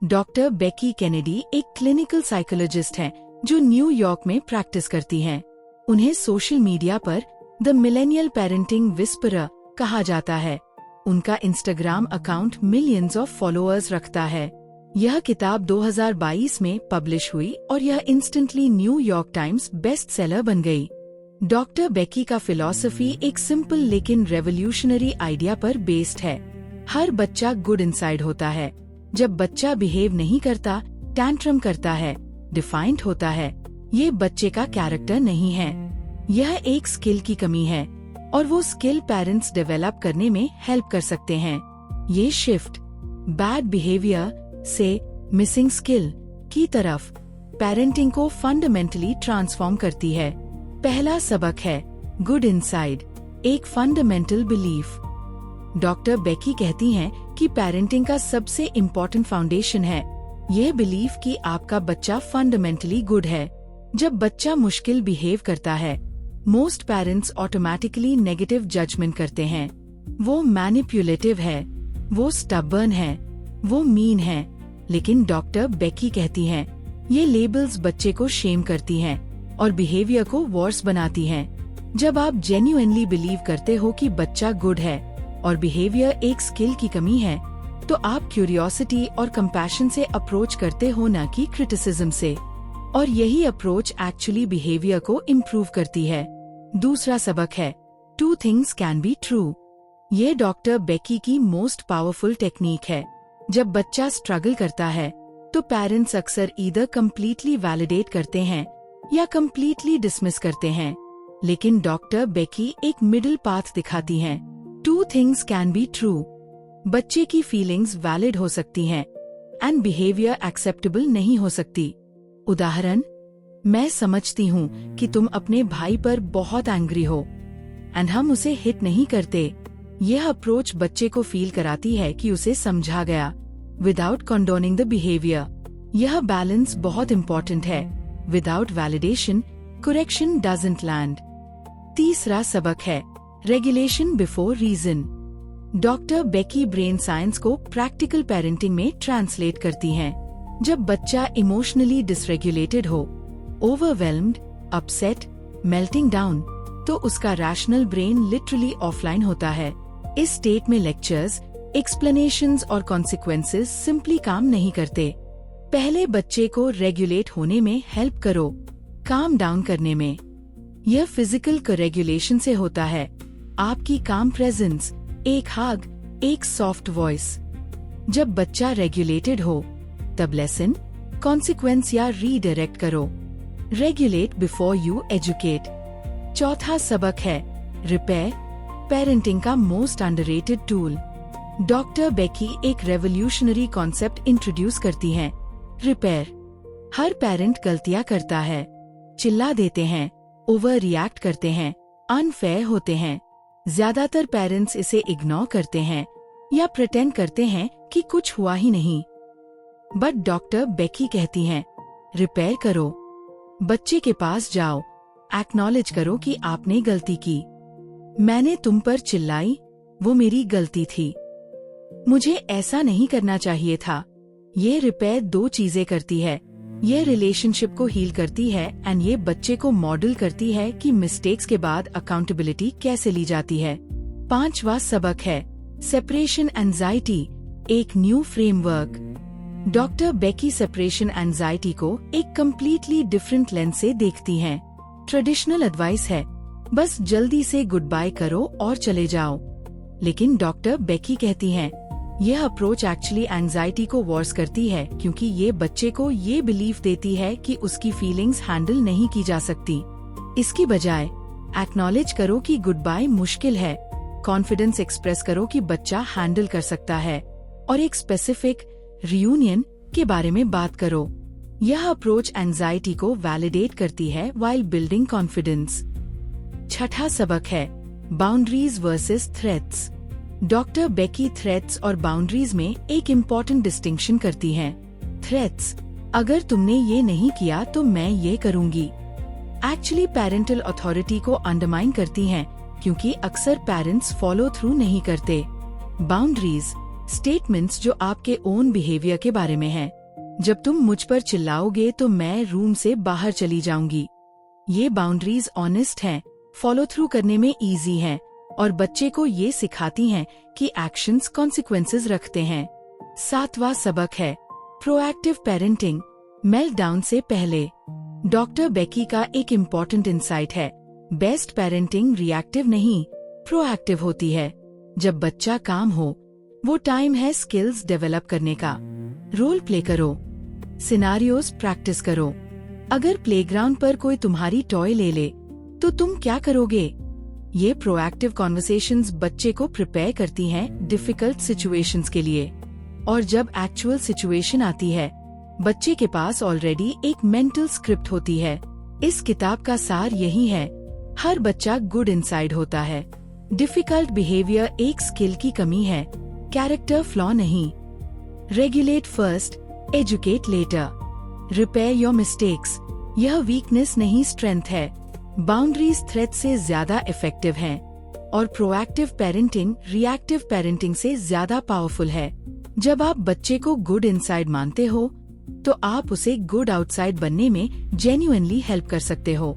Doctor Beki Kennedy एक clinical psychologist हैं जो न्यूयॉर्क में प्रैक्टिस करती हैं। उन्हें सोशल मीडिया पर द मिलेनियल पेरेंटिंग विस्परर कहा जाता है। उनका Instagram account millions of followers रखता है। यह किताब 2022 में पब्लिश हुई और यह instantly New York times best seller बन गई। डॉक्टर बेकी का फिलॉसफी एक सिंपल लेकिन रेवोल्यूशनरी आइडिया पर बेस्ड है। हर बच्चा गुड इनसाइड होता है। जब बच्चा बिहेव नहीं करता, टैंट्रम करता है, डिफाइंट होता है, ये बच्चे का कैरेक्टर नहीं है। यह एक स्किल की कमी है और वो स्किल पेरेंट्स डेवलप करने में हेल्प कर सकते हैं। ये शिफ्ट बैड बिहेवियर से मिसिंग स्किल की तरफ पेरेंटिंग को फंडामेंटली ट्रांसफॉर्म करती है। पहला सबक है गुड इनसाइड, एक फंडामेंटल बिलीफ। डॉक्टर बेकी कहती हैं कि पेरेंटिंग का सबसे इम्पोर्टेंट फाउंडेशन है यह बिलीफ कि आपका बच्चा फंडामेंटली गुड है। जब बच्चा मुश्किल बिहेव करता है, most parents automatically negative judgement करते हैं। वो मैनिपुलेटिव है, वो स्टबर्न है, वो मीन है। लेकिन डॉक्टर बेकी कहती हैं ये लेबल्स बच्चे को शेम करती हैं और बिहेवियर को वर्स बनाती हैं। जब आप जेन्युइनली बिलीव करते हो कि बच्चा गुड है और बिहेवियर एक स्किल की कमी है, तो आप क्यूरियोसिटी और कंपैशन से अप्रोच करते हो, न कि क्रिटिसिज्म से। और यही अप्रोच एक्चुअली बिहेवियर को इम्प्रूव करती है। दूसरा सबक है 2 थिंग्स कैन बी ट्रू। ये डॉक्टर बेकी की मोस्ट पावरफुल टेक्निक है। जब बच्चा स्ट्रगल करता है तो पेरेंट्स अक्सर ईदर कम्प्लीटली वैलिडेट करते हैं या कम्प्लीटली डिसमिस करते हैं। लेकिन डॉक्टर बेकी एक मिडिल पाथ दिखाती हैं। 2 थिंग्स कैन बी ट्रू। बच्चे की फीलिंग्स वैलिड हो सकती हैं एंड बिहेवियर एक्सेप्टेबल नहीं हो सकती। उदाहरण, मैं समझती हूँ कि तुम अपने भाई पर बहुत एंग्री हो एंड हम उसे हिट नहीं करते। यह अप्रोच बच्चे को फील कराती है कि उसे समझा गया विदाउट कंडोनिंग द बिहेवियर। यह बैलेंस बहुत इम्पोर्टेंट है। Without validation correction doesn't land. तीसरा सबक है regulation before reason. Doctor Becky brain science को प्रैक्टिकल पेरेंटिंग में ट्रांसलेट करती हैं। जब बच्चा इमोशनली डिसरेगुलेटेड हो, ओवरवेल्म्ड, अपसेट, मेल्टिंग डाउन, तो उसका रैशनल ब्रेन लिटरली ऑफलाइन होता है। इस स्टेट में लेक्चर्स, एक्सप्लेनेशंस और कॉन्सिक्वेंसेस सिंपली काम नहीं करते। पहले बच्चे को रेगुलेट होने में हेल्प करो, काम डाउन करने में। यह फिजिकल रेगुलेशन से होता है। आपकी काम प्रेजेंस, एक हग, एक सॉफ्ट वॉइस। जब बच्चा रेगुलेटेड हो, तब लेसन, कॉन्सिक्वेंस या रीडायरेक्ट करो। Regulate before you educate. चौथा सबक है रिपेयर, पेरेंटिंग का most underrated tool. Doctor Becky एक रेवोल्यूशनरी कॉन्सेप्ट इंट्रोड्यूस करती हैं, रिपेयर। हर पेरेंट गलतियां करता है, चिल्ला देते हैं, ओवर रिएक्ट करते हैं, अनफेयर होते हैं। ज्यादातर पेरेंट्स इसे इग्नोर करते हैं या प्रिटेंड करते हैं कि कुछ हुआ ही नहीं। बट डॉक्टर बेकी कहती हैं रिपेयर करो। बच्चे के पास जाओ, एक्नॉलेज करो कि आपने गलती की। मैंने तुम पर चिल्लाई, वो मेरी गलती थी, मुझे ऐसा नहीं करना चाहिए था। ये रिपेयर 2 चीजें करती है। ये रिलेशनशिप को हील करती है एंड ये बच्चे को मॉडल करती है कि मिस्टेक्स के बाद अकाउंटेबिलिटी कैसे ली जाती है। 5वां सबक है सेपरेशन एंजाइटी, एक new framework. Doctor Becky separation anxiety को एक कम्प्लीटली डिफरेंट लेंस से देखती हैं। ट्रेडिशनल एडवाइस है बस जल्दी से गुड बाय करो और चले जाओ। लेकिन डॉक्टर बेकी कहती हैं यह अप्रोच एक्चुअली एंजाइटी को वर्स करती है, क्योंकि ये बच्चे को ये बिलीफ देती है कि उसकी फीलिंग्स हैंडल नहीं की जा सकती। इसकी बजाय एक्नॉलेज करो कि गुड बाय मुश्किल है, कॉन्फिडेंस एक्सप्रेस करो कि बच्चा हैंडल कर सकता है, और एक स्पेसिफिक रियूनियन के बारे में बात करो। यह अप्रोच एंजाइटी को वैलिडेट करती है व्हाइल बिल्डिंग कॉन्फिडेंस। छठा सबक है boundaries versus threats. Doctor Becky threats और बाउंड्रीज में एक इम्पोर्टेंट डिस्टिंक्शन करती हैं। थ्रेट्स, अगर तुमने ये नहीं किया तो मैं ये करूँगी, एक्चुअली पेरेंटल अथॉरिटी को अंडरमाइन करती हैं, क्योंकि अक्सर पेरेंट्स फॉलो थ्रू नहीं करते। बाउंड्रीज, स्टेटमेंट्स जो आपके ओन बिहेवियर के बारे में हैं। जब तुम मुझ पर चिल्लाओगे तो मैं रूम से बाहर चली जाऊंगी। ये बाउंड्रीज ऑनेस्ट हैं, फॉलो थ्रू करने में इजी हैं और बच्चे को ये सिखाती हैं कि एक्शंस कॉन्सिक्वेंसेस रखते हैं। 7वां सबक है प्रोएक्टिव पेरेंटिंग, मेल्टडाउन से पहले। डॉक्टर बेकी का एक इम्पॉर्टेंट इंसाइट है, बेस्ट पेरेंटिंग रिएक्टिव नहीं, प्रोएक्टिव होती है। जब बच्चा काम हो, वो टाइम है स्किल्स डेवलप करने का। रोल प्ले करो, सिनारियोस प्रैक्टिस करो। अगर प्लेग्राउंड पर कोई तुम्हारी टॉय ले ले तो तुम क्या करोगे? ये प्रोएक्टिव कॉन्वर्सेशंस बच्चे को प्रिपेयर करती हैं डिफिकल्ट सिचुएशंस के लिए। और जब एक्चुअल सिचुएशन आती है, बच्चे के पास ऑलरेडी एक मेंटल स्क्रिप्ट होती है। इस किताब का सार यही है, हर बच्चा गुड इनसाइड होता है। डिफिकल्ट बिहेवियर एक स्किल की कमी है, कैरेक्टर फ्लॉ नहीं। Regulate first, educate later. Repair your mistakes, यह वीकनेस नहीं स्ट्रेंथ है। बाउंड्रीज थ्रेट से ज्यादा इफेक्टिव हैं और प्रोएक्टिव पेरेंटिंग रिएक्टिव पेरेंटिंग से ज्यादा पावरफुल है। जब आप बच्चे को गुड इनसाइड मानते हो तो आप उसे गुड आउटसाइड बनने में जेन्युइनली हेल्प कर सकते हो।